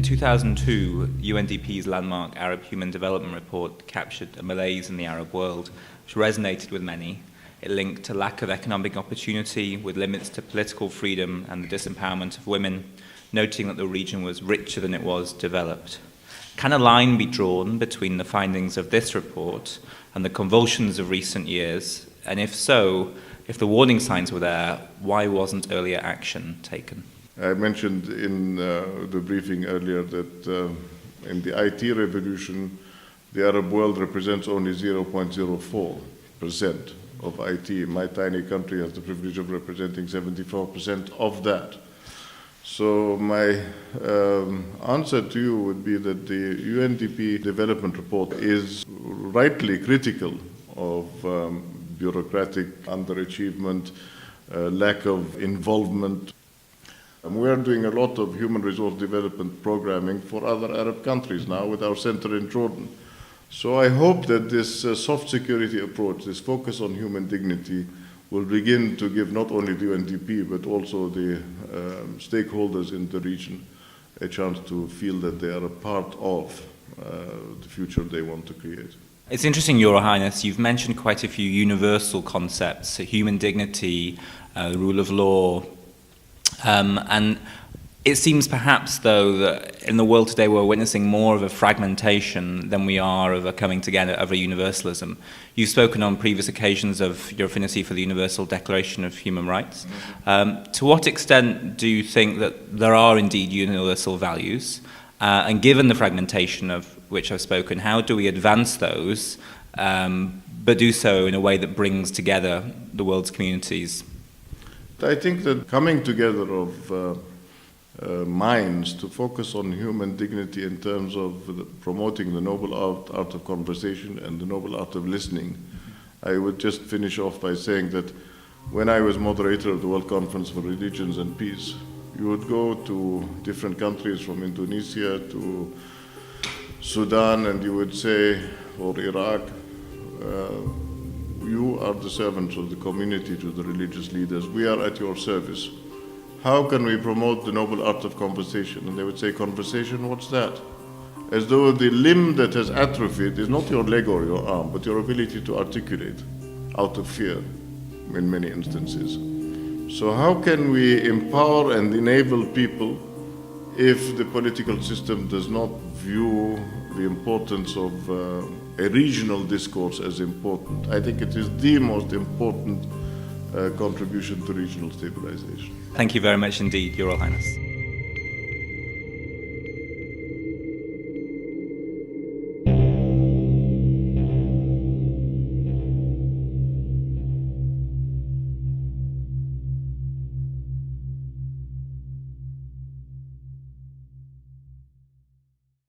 2002, UNDP's landmark Arab Human Development Report captured a malaise in the Arab world, which resonated with many. It linked to lack of economic opportunity with limits to political freedom and the disempowerment of women, noting that the region was richer than it was developed. Can a line be drawn between the findings of this report and the convulsions of recent years? And if so, if the warning signs were there, why wasn't earlier action taken? I mentioned in the briefing earlier that in the IT revolution, the Arab world represents only 0.04% of IT. My tiny country has the privilege of representing 74% of that. So my answer to you would be that the UNDP development report is rightly critical of bureaucratic underachievement, lack of involvement. We are doing a lot of human resource development programming for other Arab countries now with our center in Jordan. So I hope that this soft security approach, this focus on human dignity, will begin to give not only the UNDP but also the stakeholders in the region a chance to feel that they are a part of the future they want to create. It's interesting, Your Highness, you've mentioned quite a few universal concepts, human dignity, the rule of law, and it seems perhaps, though, that in the world today we're witnessing more of a fragmentation than we are of a coming together of a universalism. You've spoken on previous occasions of your affinity for the Universal Declaration of Human Rights. To what extent do you think that there are indeed universal values? And given the fragmentation of which I've spoken, how do we advance those, but do so in a way that brings together the world's communities? I think that coming together of minds to focus on human dignity in terms of promoting the noble art of conversation and the noble art of listening. I would just finish off by saying that when I was moderator of the World Conference for Religions and Peace, you would go to different countries from Indonesia to Sudan and you would say, or Iraq, you are the servants of the community to the religious leaders. We are at your service. How can we promote the noble art of conversation? And they would say, conversation, what's that? As though the limb that has atrophied is not your leg or your arm, but your ability to articulate out of fear in many instances. So how can we empower and enable people if the political system does not view the importance of a regional discourse as important? I think it is the most important contribution to regional stabilization. Thank you very much indeed, Your Royal Highness.